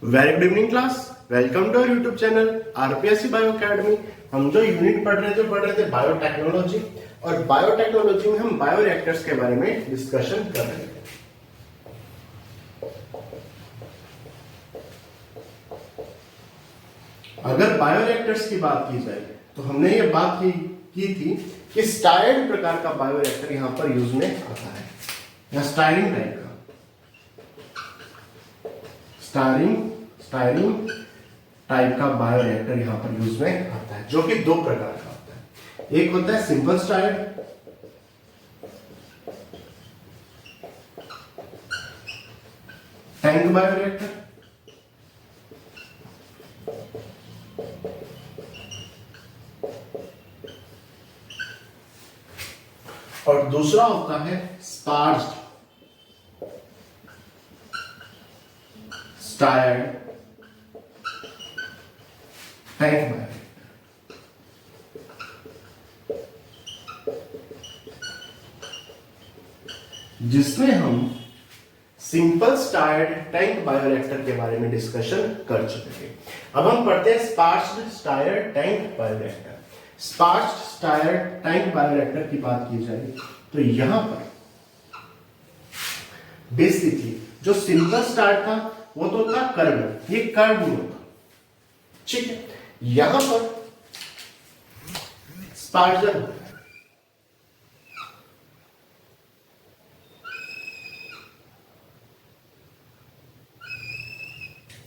Very good evening class. Welcome to our YouTube channel RPSC bio academy. हम जो unit पढ़ रहे थे बायोटेक्नोलॉजी, और बायोटेक्नोलॉजी में हम बायोरिएक्टर्स के बारे में डिस्कशन कर रहे थे। अगर बायोरिएक्टर्स की बात की जाए तो हमने ये बात की थी कि स्टायर्ड प्रकार का बायोरिएक्टर यहां पर यूज में आता है, या स्टायरिंग टाइप का स्टायरिंग टाइप का बायोरिएक्टर यहां पर यूज में आता है, जो कि दो प्रकार का होता है। एक होता है सिंपल स्टायर्ड, टैंक बायोरिएक्टर, और दूसरा होता है स्पार्ज्ड स्टायर्ड टैंक बायोरिएक्टर। जिसमें हम सिंपल स्टायर्ड टैंक बायोरिएक्टर के बारे में डिस्कशन कर चुके हैं। अब हम पढ़ते हैं स्पार्ज्ड stirred tank bioreactor. स्पार्ज्ड stirred tank bioreactor की बात की जाए तो यहां पर बेसिकली जो सिंपल स्टार्ट था वो तो था कर्व, ये कर्व नहीं होता, ठीक है। यहां पर स्पार्जर होता है,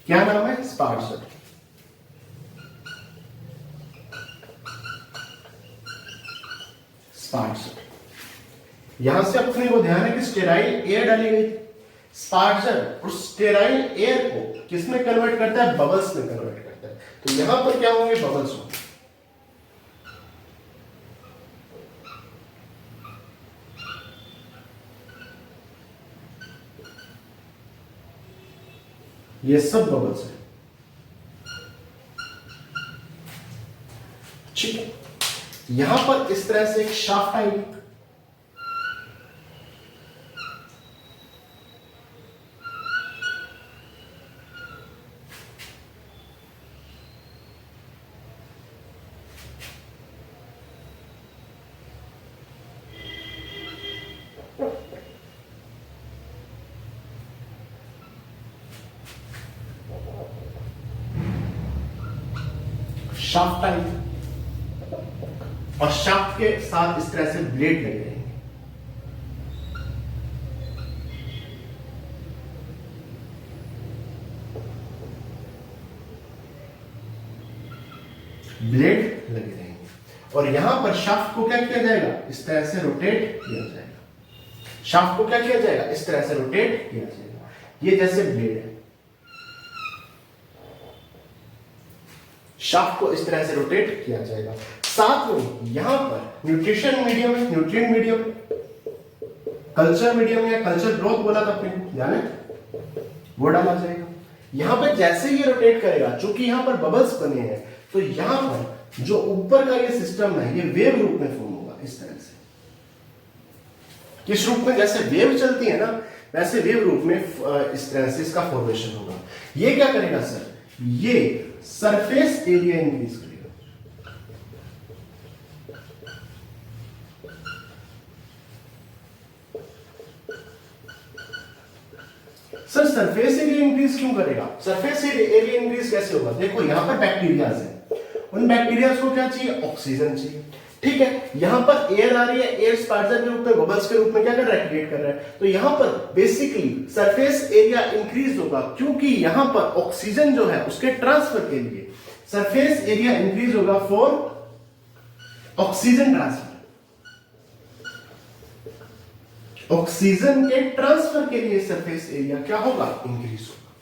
क्या नाम है? स्पार्जर। यहां से अपने को ध्यान है कि स्टेराइल एयर डाली गई। स्पार्जर उस स्टेराइल एयर को किसमें कन्वर्ट करता है? बबल्स में कन्वर्ट करता है। तो यहां पर क्या होंगे? बबल्स होंगे। ये सब बबल्स है, ठीक है। यहां पर इस तरह से एक शाफ्ट आएगी, शाफ्ट आएगी, और शाफ्ट के साथ इस तरह से ब्लेड लगे रहेंगे। ब्लेड लगे रहेंगे, और यहां पर शाफ्ट को क्या किया जाएगा? इस तरह से रोटेट किया जाएगा। शाफ्ट को क्या किया जाएगा? इस तरह से रोटेट किया जाएगा। ये जैसे ब्लेड है, शाफ्ट को इस तरह से रोटेट किया जाएगा। साथ में यहां पर न्यूट्रिशन मीडियम है, न्यूट्रिएंट मीडियम, कल्चर मीडियम या कल्चर ग्रोथ बोला था अपने, यानी वो डाला जाएगा। यहां पर जैसे ये रोटेट करेगा, चूंकि यहां पर बबल्स बने हैं, तो यहां पर जो ऊपर का ये सिस्टम है ये वेव रूप में फॉर्म होगा। इस तरह से किस रूप में? जैसे वेव चलती है ना, वैसे वेव रूप में इस तरह से इसका फॉर्मेशन होगा। ये क्या करेगा सर? ये सरफेस एरिया इंक्रीज करेगा। सर सरफेस एरिया इंक्रीज क्यों करेगा? सरफेस एरिया इंक्रीज कैसे होगा? देखो यहां पर बैक्टीरियाज है, उन बैक्टीरियाज को क्या चाहिए? ऑक्सीजन चाहिए, ठीक है। यहां पर एयर आ रही है, एयर स्पार्जर के रूप में, बबल्स के रूप में क्या कर रहा है? क्रिएट कर रहा है। तो यहां पर बेसिकली सरफेस एरिया इंक्रीज होगा, क्योंकि यहां पर ऑक्सीजन जो है उसके ट्रांसफर के लिए सरफेस एरिया इंक्रीज होगा फॉर ऑक्सीजन ट्रांसफर। ऑक्सीजन के ट्रांसफर के लिए सरफेस एरिया क्या होगा? इंक्रीज होगा,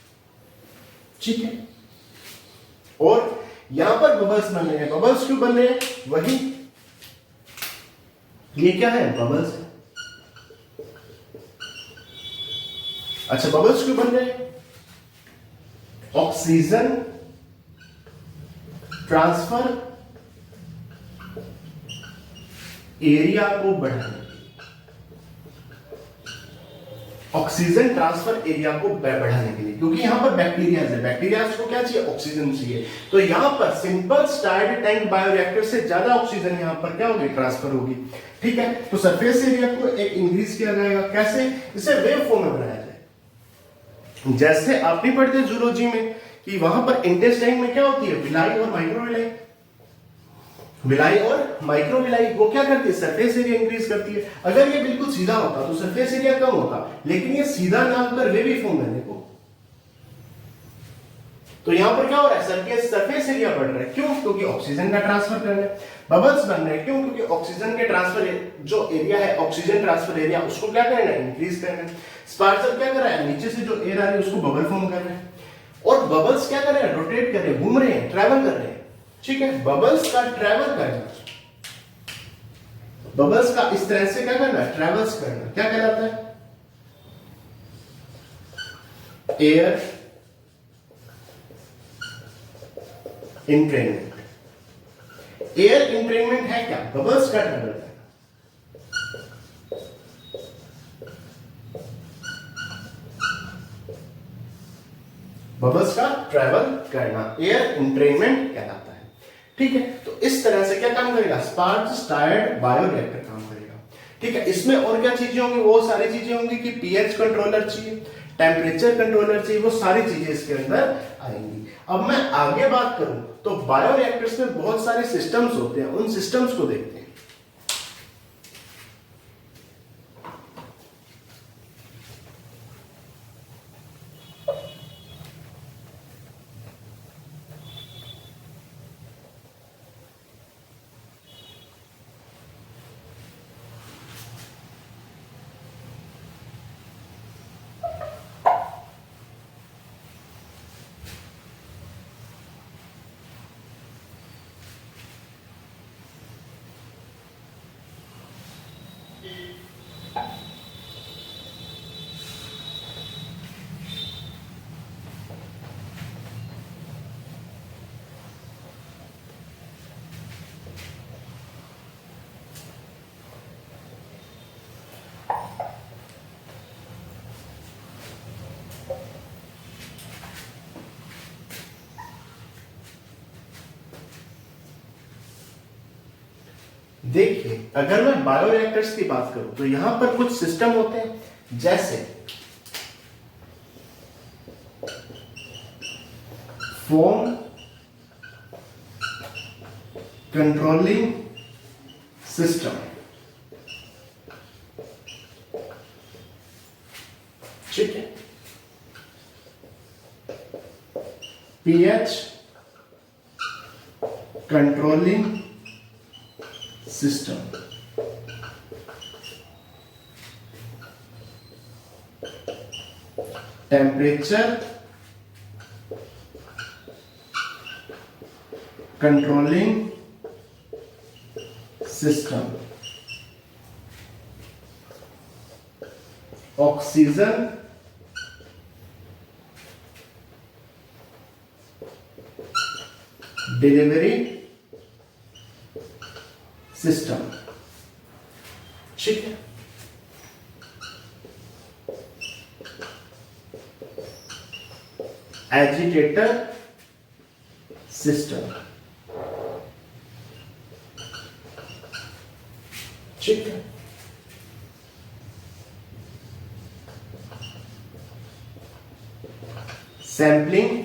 ठीक है। और यहां पर बबल्स बन रहे हैं। बबल्स क्यों बन रहे हैं? वही, ये क्या है? बबल्स है। अच्छा, बबल्स क्यों बन रहे हैं? ऑक्सीजन ट्रांसफर एरिया को बढ़ाने, ऑक्सीजन ट्रांसफर एरिया को बढ़ाने के लिए, क्योंकि यहाँ पर बैक्टीरिया है, बैक्टीरिया को क्या चाहिए, ऑक्सीजन चाहिए। तो यहाँ पर सिंपल स्टार्ड टैंक बायोरिएक्टर से ज्यादा ऑक्सीजन यहाँ पर क्या होगी, ट्रांसफर होगी। ठीक है, तो सरफेस एरिया को एक इंक्रीज किया जाएगा, कैसे, इसे वेव फॉर्म में बनाया जाए। जैसे आप नहीं पढ़ते जूलॉजी में कि वहां पर इंटेस्टाइन में क्या होती है, विलाई और माइक्रोविलाई, विलाई और माइक्रोविलाई वो क्या करती है, सरफेस एरिया इंक्रीज करती है। अगर ये बिल्कुल सीधा होता तो सरफेस एरिया कम होता, लेकिन ये सीधा ना होकर वेवी फॉर्म है, देखो। तो यहां पर क्या हो रहा है, सरफेस एरिया बढ़ रहा है, क्यों, क्योंकि ऑक्सीजन का ट्रांसफर कर रहे हैं, बबल्स बन रहे हैं, क्यों, क्योंकि ऑक्सीजन के ट्रांसफर जो एरिया है, ऑक्सीजन ट्रांसफर एरिया, उसको क्या करना है, इंक्रीज करना है। स्पार्सर क्या कर रहा है, नीचे से जो एयर आ रही है उसको बबल फॉर्म कर रहे हैं, और बबल्स क्या कर रहे हैं, रोटेट कर रहे हैं, घूम रहे हैं, ट्रैवल कर रहे हैं। ठीक है, बबल्स का ट्रैवल करना, बबल्स का इस तरह से क्या करना है, ट्रैवल्स करना, क्या कहलाता है, एयर इंट्रेनमेंट। एयर इंट्रेनमेंट है क्या, बबल्स का ट्रैवल करना। बबल्स का ट्रैवल करना एयर इंट्रेनमेंट कहलाता है। ठीक है, तो इस तरह से क्या काम करेगा, स्पार्क्स स्टार्ड बायोरिएक्टर काम करेगा। ठीक है, इसमें और क्या चीजें होंगी, वो सारी चीजें होंगी कि पीएच कंट्रोलर चाहिए, टेम्परेचर कंट्रोलर चाहिए, वो सारी चीजें इसके अंदर आएंगी। अब मैं आगे बात करूं तो बायोरिएक्टर्स में बहुत सारे सिस्टम्स होते हैं, उन सिस्टम्स को देखते हैं। देखिए, अगर मैं बायोरिएक्टर्स की बात करूं तो यहां पर कुछ सिस्टम होते हैं, जैसे फोम कंट्रोलिंग सिस्टम। ठीक है, pH controlling system, temperature controlling system, oxygen delivery system. ठीक है, एजिटेटर सिस्टम। ठीक है, सैंपलिंग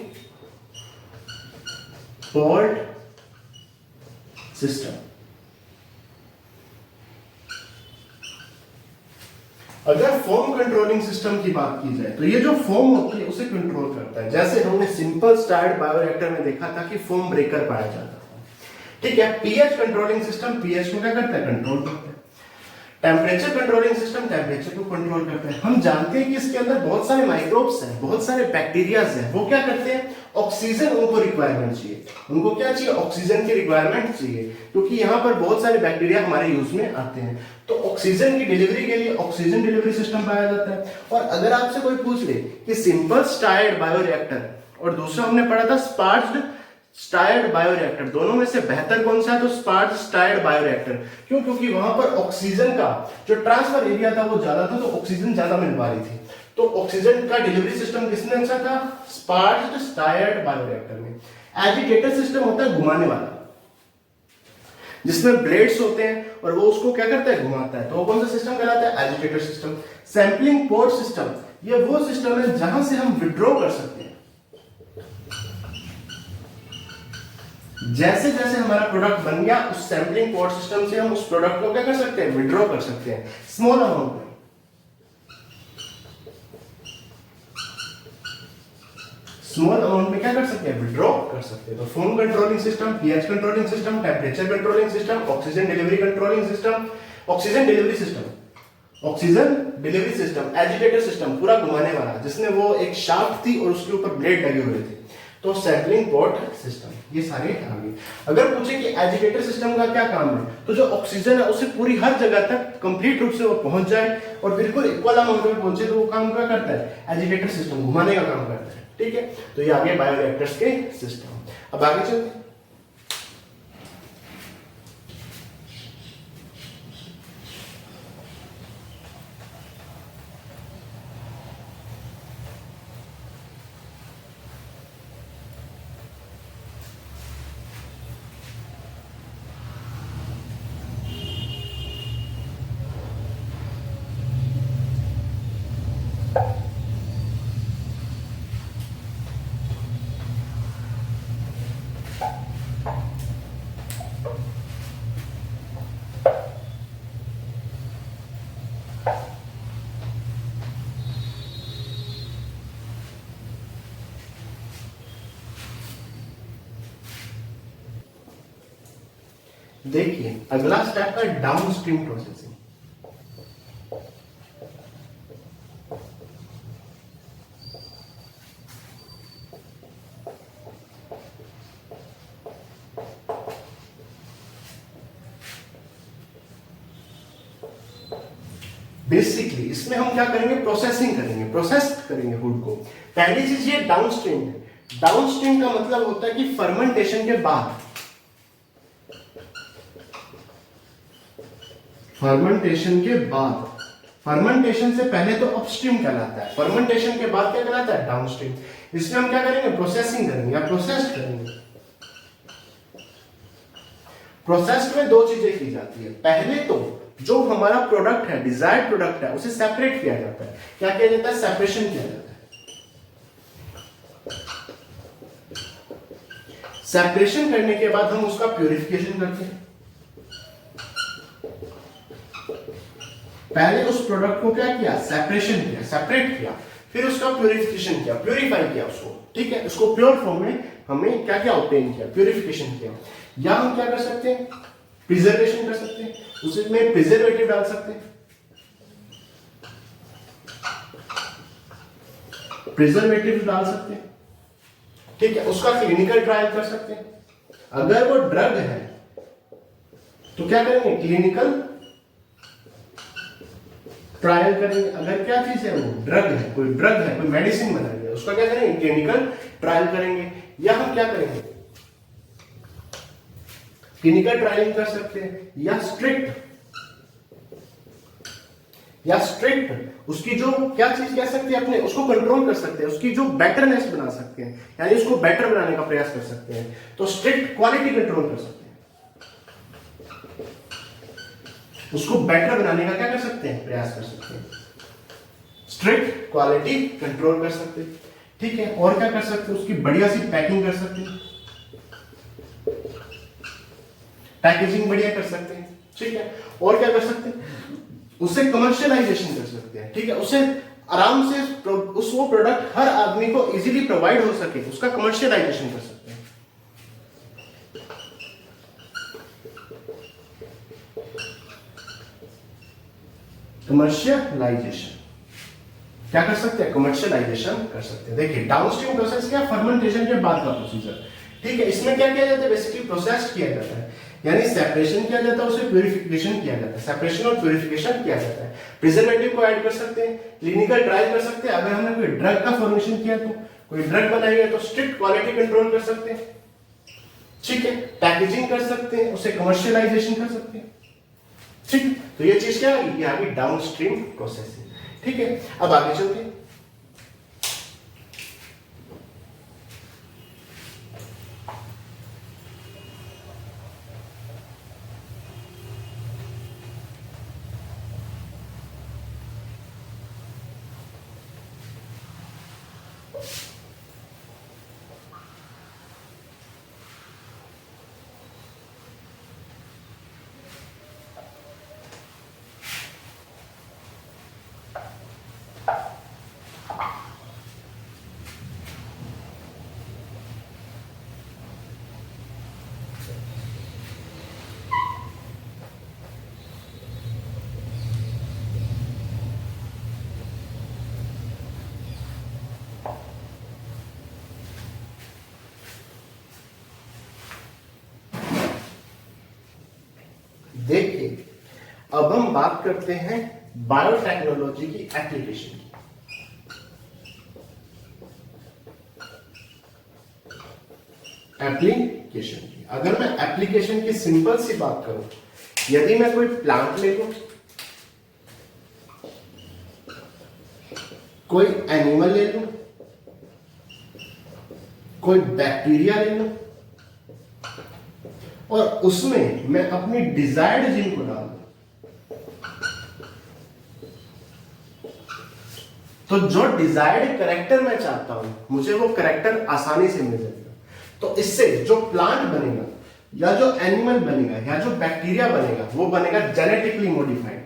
पोर्ट सिस्टम। अगर फॉर्म कंट्रोलिंग सिस्टम की बात की जाए तो ये जो फॉर्म होती है उसे कंट्रोल करता है। जैसे हमने सिंपल स्टार्ड बायोरिएक्टर में देखा था कि फॉर्म ब्रेकर पाया जाता था। ठीक है, पीएच कंट्रोलिंग सिस्टम पीएच को क्या करता है, कंट्रोल करता है। टेम्परेचर कंट्रोलिंग सिस्टम टेम्परेचर को कंट्रोल करता है। हम जानते हैं कि इसके अंदर बहुत सारे माइक्रोब्स हैं, बहुत सारे बैक्टीरियाज हैं, वो क्या करते हैं, ऑक्सीजन उनको रिक्वायरमेंट चाहिए, उनको क्या चाहिए, ऑक्सीजन की रिक्वायरमेंट चाहिए, क्योंकि यहाँ पर बहुत सारे बैक्टीरिया हमारे यूज में आते हैं। तो ऑक्सीजन की डिलीवरी के लिए ऑक्सीजन डिलीवरी सिस्टम पाया जाता है। और अगर आपसे कोई पूछ ले कि सिंपल स्टार्ड बायोरिएक्टर और दूसरा हमने पढ़ा था स्पार्ज्ड स्टार्ड बायोरिएक्टर, दोनों में से बेहतर कौन सा है, तो स्पार्ज्ड स्टार्ड बायोरिएक्टर। क्यों, क्योंकि वहां पर ऑक्सीजन का जो ट्रांसफर एरिया था वो ज्यादा था, तो ऑक्सीजन ज्यादा मिल पा रही थी। तो ऑक्सीजन का डिलीवरी सिस्टम किसने अच्छा था? स्पार्ज्ड स्टायर्ड बायोरिएक्टर में। एजिटेटर सिस्टम होता है घुमाने वाला, जिसमें ब्लेड्स होते हैं और वो उसको क्या करता है? घुमाता है। तो वो कौन सा सिस्टम कहलाता है? Agitator system. Sampling port system, ये वो सिस्टम है जहां से हम विड्रॉ कर सकते हैं। जैसे जैसे हमारा प्रोडक्ट बन गया, उस सैंपलिंग पोर्ट सिस्टम से हम उस प्रोडक्ट को क्या कर सकते हैं? विड्रॉ कर सकते हैं स्मॉल अमाउंट में। स्मॉल अमाउंट में क्या कर सकते हैं? विड्रॉ कर सकते हैं। तो foam controlling system, pH controlling system, temperature controlling system, oxygen delivery controlling system, oxygen delivery system, oxygen delivery system, agitator system पूरा घुमाने वाला, जिसमें वो एक शाफ्ट थी और उसके ऊपर ब्लेड लगे हुए थे। तो सैंपलिंग पोर्ट सिस्टम, ये सारे आ गए। अगर पूछे कि एजिटेटर सिस्टम का क्या काम है, तो जो ऑक्सीजन है उसे पूरी हर जगह तक कंप्लीट रूप से वो पहुंच जाए और बिल्कुल इक्वल अमाउंट में पहुंचे, तो वो काम क्या करता है? एजिटेटर सिस्टम घुमाने का काम करता है। ठीक है, तो ये आगे बायोरिएक्टर्स के सिस्टम। अब आगे चलते हैं। देखिए अगला स्टेप है डाउनस्ट्रीम प्रोसेसिंग। बेसिकली इसमें हम क्या करेंगे? प्रोसेसिंग करेंगे, प्रोसेस करेंगे फूड को। पहली चीज ये डाउनस्ट्रीम है। डाउनस्ट्रीम का मतलब होता है कि फर्मेंटेशन के बाद, फर्मेंटेशन के बाद, फर्मेंटेशन से पहले तो अपस्ट्रीम कहलाता है, फर्मेंटेशन के बाद क्या कहलाता है? डाउनस्ट्रीम। इसमें हम क्या करेंगे? प्रोसेसिंग करेंगे या प्रोसेस्ड करेंगे। प्रोसेस्ड में दो चीजें की जाती है। पहले तो जो हमारा प्रोडक्ट है, डिजायर्ड प्रोडक्ट है, उसे सेपरेट किया जाता है। क्या किया जाता है? सेपरेशन किया जाता है। सेपरेशन करने के बाद हम उसका प्यूरिफिकेशन करते हैं। पहले उस प्रोडक्ट को क्या किया? सेपरेशन किया, सेपरेट किया, फिर उसका प्यूरिफिकेशन किया, प्यूरिफाई किया उसको। ठीक है, उसको प्योर फॉर्म में हमें क्या क्या ऑब्टेन किया? प्यूरिफिकेशन किया। या हम क्या कर सकते हैं? प्रिजर्वेशन कर सकते हैं, उसमें प्रिजर्वेटिव डाल सकते हैं, प्रिजर्वेटिव डाल सकते हैं। ठीक है, उसका क्लिनिकल ट्रायल कर सकते हैं। अगर वो ड्रग है तो क्या करेंगे? क्लिनिकल ट्रायल करेंगे। अगर क्या चीज है? वो ड्रग है, कोई ड्रग है, कोई मेडिसिन बनाएंगे, उसका क्या करेंगे? क्लिनिकल ट्रायल करेंगे। या हम क्या करेंगे? क्लिनिकल ट्रायलिंग कर सकते हैं, या स्ट्रिक्ट उसकी जो क्या चीज कह सकते हैं, अपने उसको कंट्रोल कर सकते हैं, उसकी जो बेटरनेस बना सकते हैं, यानी उसको बेटर बनाने का प्रयास कर सकते हैं। तो स्ट्रिक्ट क्वालिटी कंट्रोल कर सकते हैं, उसको बेटर बनाने का क्या कर सकते हैं? प्रयास कर सकते हैं। स्ट्रिक्ट क्वालिटी कंट्रोल कर सकते हैं। ठीक है, और क्या कर सकते हैं? उसकी बढ़िया सी पैकिंग कर सकते हैं, पैकेजिंग बढ़िया कर सकते हैं। ठीक है, और क्या कर सकते हैं? उसे कमर्शियलाइजेशन कर सकते हैं। ठीक है, उसे आराम से उस वो प्रोडक्ट हर आदमी को इजीली प्रोवाइड हो सके, उसका कमर्शियलाइजेशन कर सकते हैं। कमर्शियलाइजेशन क्या कर सकते हैं? कमर्शियलाइजेशन कर सकते हैं। देखिए डाउनस्ट्रीम प्रोसेस क्या? फर्मेंटेशन के बाद का प्रोसीजर। ठीक है, इसमें क्या किया जाता है? बेसिकली प्रोसेस्ड किया जाता है, यानी सेपरेशन किया जाता है, उसे प्यूरिफिकेशन किया जाता है। सेपरेशन और प्यूरिफिकेशन किया जाता है। प्रिजर्वेटिव को ऐड कर सकते हैं, क्लिनिकल ट्रायल कर सकते हैं। अगर हमने कोई ड्रग का फॉर्मेशन किया, तो कोई ड्रग बनाई है, तो स्ट्रिक्ट क्वालिटी कंट्रोल कर सकते हैं। ठीक है, पैकेजिंग कर सकते हैं, उसे कमर्शियलाइजेशन कर सकते हैं। ठीक है, तो ये चीज क्या है? ये आ गई डाउनस्ट्रीम प्रोसेसिंग। ठीक है, अब आगे चलते हैं। देखिए, अब हम बात करते हैं बायोटेक्नोलॉजी की एप्लीकेशन की। एप्लीकेशन की, अगर मैं एप्लीकेशन की सिंपल सी बात करूं, यदि मैं कोई प्लांट ले लूं, कोई एनिमल ले लूं, कोई बैक्टीरिया ले लूं और उसमें मैं अपनी डिजायर्ड जीन को डाल दूं, तो जो डिजायर्ड करेक्टर मैं चाहता हूं मुझे वो करेक्टर आसानी से मिल जाएगा। तो इससे जो प्लांट बनेगा या जो एनिमल बनेगा या जो बैक्टीरिया बनेगा वो बनेगा genetically modified.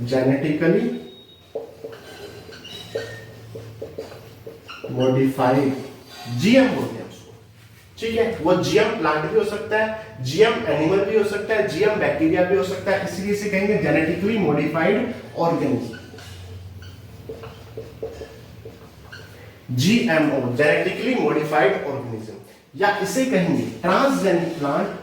Genetically modified, GM बोलते हैं उसको, ठीक है। वो जीएम प्लांट भी हो सकता है, जीएम एनिमल भी हो सकता है, जीएम बैक्टीरिया भी हो सकता है, इसलिए इसे कहेंगे genetically modified organism. GMO, genetically modified organism, या इसे कहेंगे ट्रांसजेनिक प्लांट,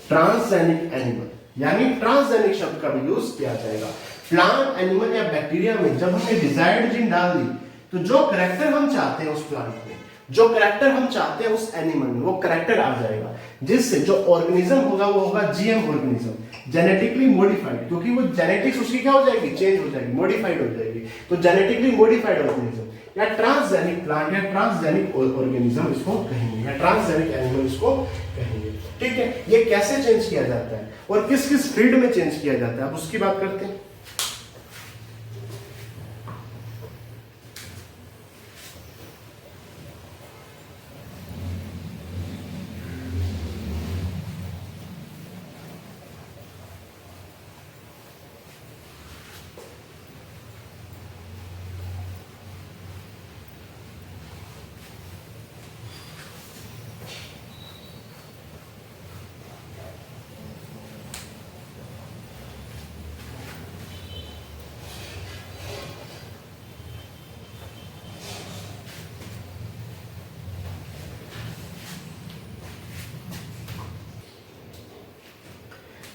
ट्रांसजेनिक एनिमल, यानी ट्रांसजेनिक शब्द का भी यूज किया जाएगा। प्लांट, एनिमल या बैक्टीरिया में जब हमने डिजायर्ड जीन डाल दी तो जो करेक्टर हम चाहते हैं उस प्लांट में, जो करेक्टर हम चाहते हैं उस एनिमल में, वो करेक्टर आ जाएगा, जिससे जो ऑर्गेनिज्म होगा वो होगा जीएम ऑर्गेनिज्म, जेनेटिकली मॉडिफाइड, क्योंकि वो जेनेटिक्स उसकी क्या हो जाएगी, चेंज हो जाएगी, मॉडिफाइड हो जाएगी। तो जेनेटिकली मॉडिफाइड ऑर्गेनिज्म या ट्रांसजेनिक प्लांट या ट्रांसजेनिक ऑर्गेनिज्म इसको कहेंगे, या ट्रांसजेनिक एनिमल इसको कहेंगे, ठीक है। ये कैसे चेंज किया जाता है और किस किस फील्ड में चेंज किया जाता है, अब उसकी बात करते हैं।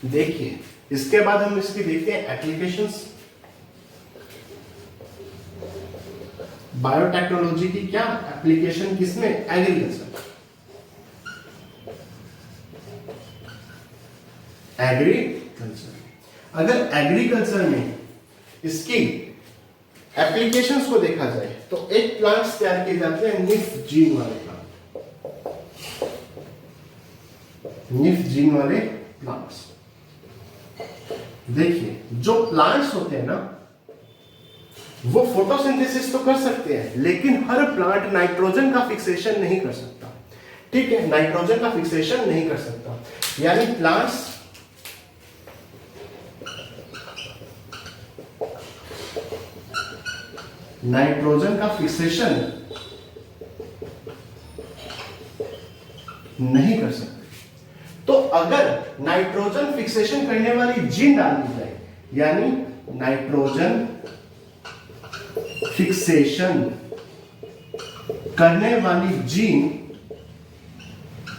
देखिए, इसके बाद हम इसकी देखते हैं एप्लीकेशंस। बायोटेक्नोलॉजी की क्या एप्लीकेशन किसमें, एग्रीकल्चर। एग्रीकल्चर, अगर एग्रीकल्चर में इसकी एप्लीकेशंस को देखा जाए तो एक प्लांट्स तैयार किए जाते हैं निफ जीन वाले प्लांट, निफ जीन वाले प्लांट्स। देखिए, जो प्लांट्स होते हैं ना वो फोटोसिंथेसिस तो कर सकते हैं, लेकिन हर प्लांट नाइट्रोजन का फिक्सेशन नहीं कर सकता, ठीक है, नाइट्रोजन का फिक्सेशन नहीं कर सकता। यानी प्लांट्स नाइट्रोजन का फिक्सेशन नहीं कर सकते। तो अगर नाइट्रोजन फिक्सेशन करने वाली जीन डाल दी जाए, यानी नाइट्रोजन फिक्सेशन करने वाली जीन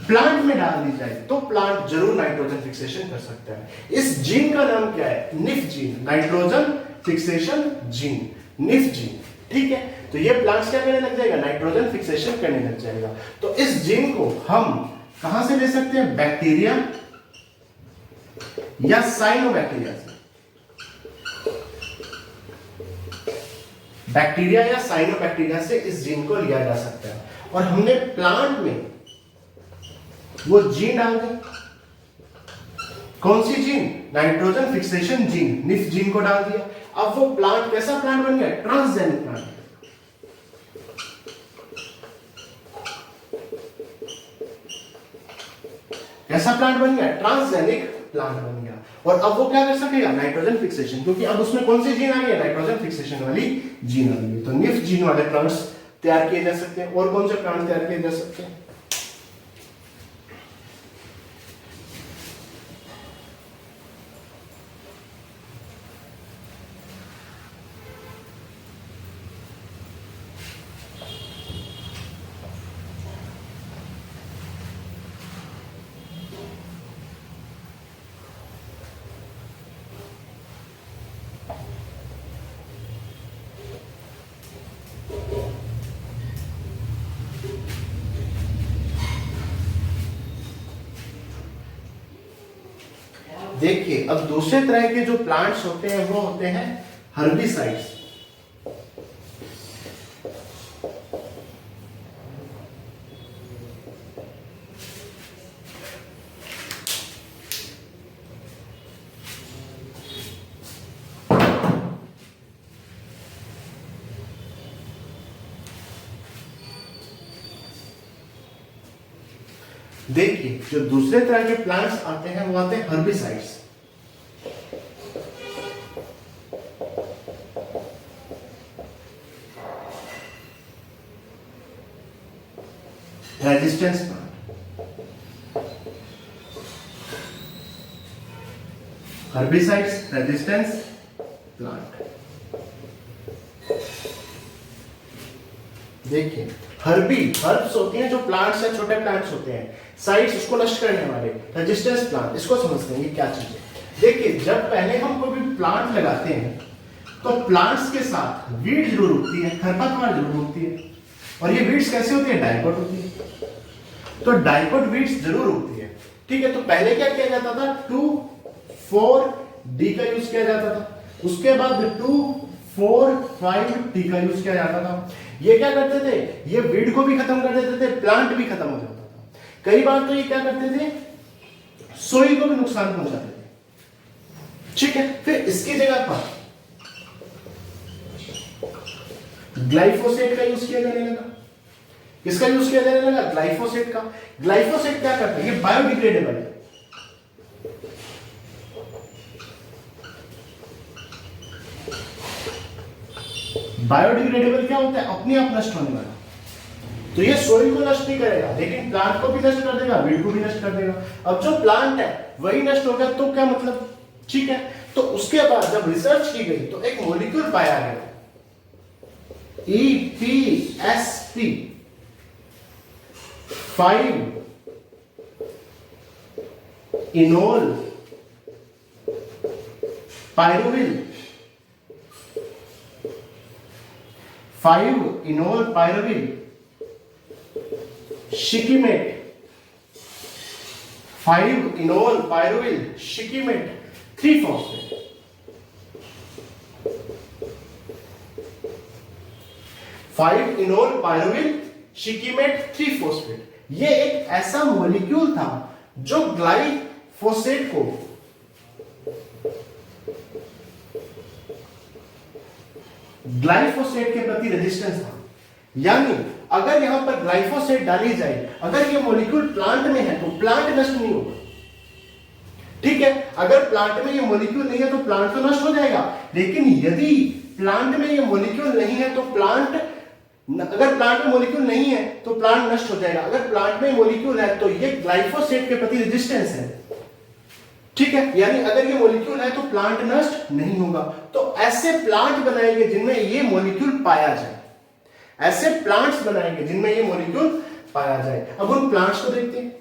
प्लांट में डाल दी जाए तो प्लांट जरूर नाइट्रोजन फिक्सेशन कर सकता है। इस जीन का नाम क्या है, nif gene, nitrogen fixation gene, nif gene, ठीक है। तो ये प्लांट्स क्या करने लग जाएगा, नाइट्रोजन फिक्सेशन करने लग जाएगा। तो इस जीन को हम कहां से ले सकते हैं, बैक्टीरिया या साइनोबैक्टीरिया से। बैक्टीरिया या साइनोबैक्टीरिया से इस जीन को लिया जा सकता है। और हमने प्लांट में वो जीन डाल दी, कौन सी gene? Nitrogen fixation gene, nif gene को डाल दिया। अब वो प्लांट कैसा प्लांट बन गया? Transgenic plant. कैसा प्लांट बन गया? ट्रांसजेनिक प्लांट बन गया। और अब वो क्या कर सकेगा? नाइट्रोजन फिक्सेशन, क्योंकि अब उसमें कौन सी जीन आ गई है? नाइट्रोजन फिक्सेशन वाली जीन आ गई है। तो निफ जीन वाले प्लांट्स तैयार किए जा सकते हैं। और कौन से प्लांट तैयार किए जा सकते हैं? देखिए, अब दूसरे तरह के जो प्लांट्स होते हैं वो होते हैं हर्बिसाइड्स। देखिए, जो दूसरे तरह के प्लांट्स आते हैं वो आते हैं herbicides. Resistance plant, herbicides, resistance plant. देखिए, हर्ब्स होती हैं जो प्लांट्स है, छोटे प्लांट्स होते हैं। साइड्स उसको नष्ट करने वाले। रेजिस्टेंस प्लांट, इसको समझते हैं ये क्या चीज है। देखिए, जब पहले हम कोई भी प्लांट लगाते हैं तो प्लांट्स के साथ वीड जरूर उगती है, खरपतवार जरूर उगती है। और ये वीड्स कैसे होती है? डाइकोट होती है। तो डाइकोट वीड्स जरूर उगती है। ठीक है, तो पहले क्या किया जाता था? 2,4-D का यूज किया जाता था। उसके बाद 2,4,5-T का यूज किया जाता था। ये क्या करते थे? ये वीड को भी खत्म कर देते थे, प्लांट भी खत्म हो जाता था। कई बार तो ये क्या करते थे? सोइल को भी नुकसान पहुंचाते थे। ठीक है, फिर इसकी जगह पर ग्लाइफोसेट का यूज किया जाने लगा। किसका यूज किया जाने लगा? ग्लाइफोसेट का। ग्लाइफोसेट क्या करता है? ये बायोडिग्रेडेबल है। बायोडिग्रेडेबल क्या होता है? अपने आप नष्ट होने वाला। तो ये सोइल को नष्ट नहीं करेगा, लेकिन प्लांट को भी नष्ट कर देगा, वीड को भी नष्ट कर देगा। अब जो प्लांट है वही नष्ट हो गया तो क्या मतलब? ठीक है, तो उसके बाद जब रिसर्च की गई तो एक मॉलिक्यूल पाया गया, EPSP 5 enol pyruvyl 5 enol pyruvyl shikimate 5 enol pyruvyl shikimate 3 phosphate. 5 enol pyruvyl shikimate 3 phosphate. ये एक ऐसा मॉलिक्यूल था जो ग्लाइफोसेट को ग्लाइफोसेट के प्रति रेजिस्टेंस था। यानी अगर यहां पर ग्लाइफोसेट डाली जाए, अगर ये मॉलिक्यूल प्लांट में है तो प्लांट नष्ट नहीं होगा। ठीक है, अगर प्लांट में ये मॉलिक्यूल नहीं है तो प्लांट तो नष्ट हो जाएगा, लेकिन यदि प्लांट में ये मॉलिक्यूल नहीं है तो अगर प्लांट में मॉलिक्यूल नहीं है तो प्लांट नष्ट हो जाएगा। अगर प्लांट में मॉलिक्यूल है तो ये ग्लाइफोसेट के प्रति रेजिस्टेंस है। ठीक है, यानी अगर ये मॉलिक्यूल है तो प्लांट नष्ट नहीं होगा। तो ऐसे प्लांट बनाएंगे जिनमें ये मॉलिक्यूल पाया जाए, ऐसे प्लांट्स बनाएंगे जिनमें ये मॉलिक्यूल पाया जाए। अब उन प्लांट्स को देखते हैं।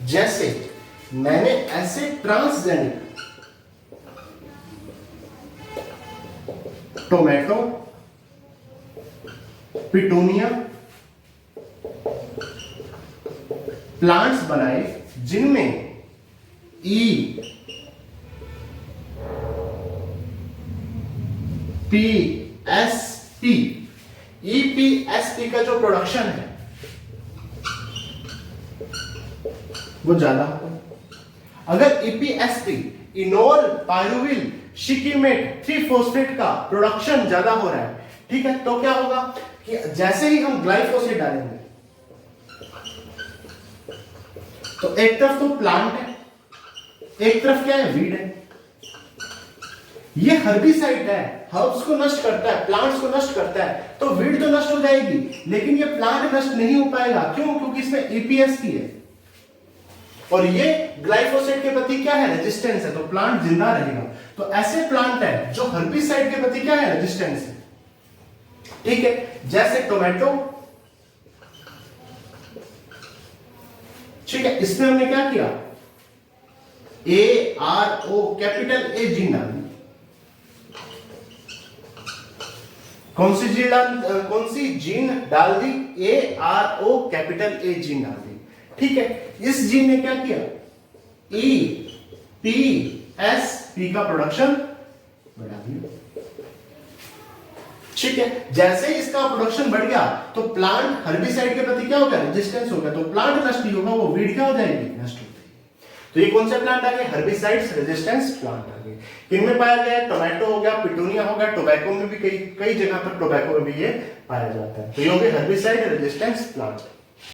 जैसे मैंने ऐसे ट्रांसजेनिक टोमेटो, पिटूनिया प्लांट्स बनाए जिनमें ईपीएसपी का जो प्रोडक्शन है वो ज्यादा होता है। अगर ईपीएसपी, इनोल पायरुविल शिकीमेट 3-फॉस्फेट का प्रोडक्शन ज्यादा हो रहा है, ठीक है, तो क्या होगा कि जैसे ही हम ग्लाइफोसेट डालेंगे तो एक तरफ तो प्लांट है, एक तरफ क्या है, वीड है। ये हर्बिसाइड है, हर्ब्स को नष्ट करता है, प्लांट्स को नष्ट करता है, तो वीड तो नष्ट हो जाएगी, लेकिन ये प्लांट नष्ट नहीं हो पाएगा। क्यों? क्योंकि इसमें ईपीएसपी है और ये ग्लाइफोसेट के प्रति क्या है, रेजिस्टेंस है, तो प्लांट जिंदा रहेगा। तो ऐसे प्लांट है जो हर्बिसाइड के प्रति क्या है, रेजिस्टेंस है, ठीक है, जैसे टोमेटो, ठीक है, इसमें हमने क्या किया, ARO कैपिटल ए जीन डाल दी। कौन सी जीन डाल दी, ARO कैपिटल ए जीन डाल दी, ठीक है। इस जीन ने क्या किया, EPSP का प्रोडक्शन बढ़ा दिया, ठीक है। जैसे इसका प्रोडक्शन बढ़ गया तो प्लांट हर्बिसाइड के प्रति क्या होगा, रेजिस्टेंस होगा, तो प्लांट नष्ट नहीं होगा, वो वीड क्या हो जाएगी, नष्ट हो जाएगी। तो ये कौन से प्लांट आ गए, हर्बिसाइड्स रेजिस्टेंस प्लांट आ गए। इनमें पाया गया है, टोमेटो हो गया, पिटूनिया हो गया, टोबैको में भी कई जगह पर टोबैको में भी ये पाया जाता है। तो ये हो गए हर्बिसाइड रेजिस्टेंस प्लांट।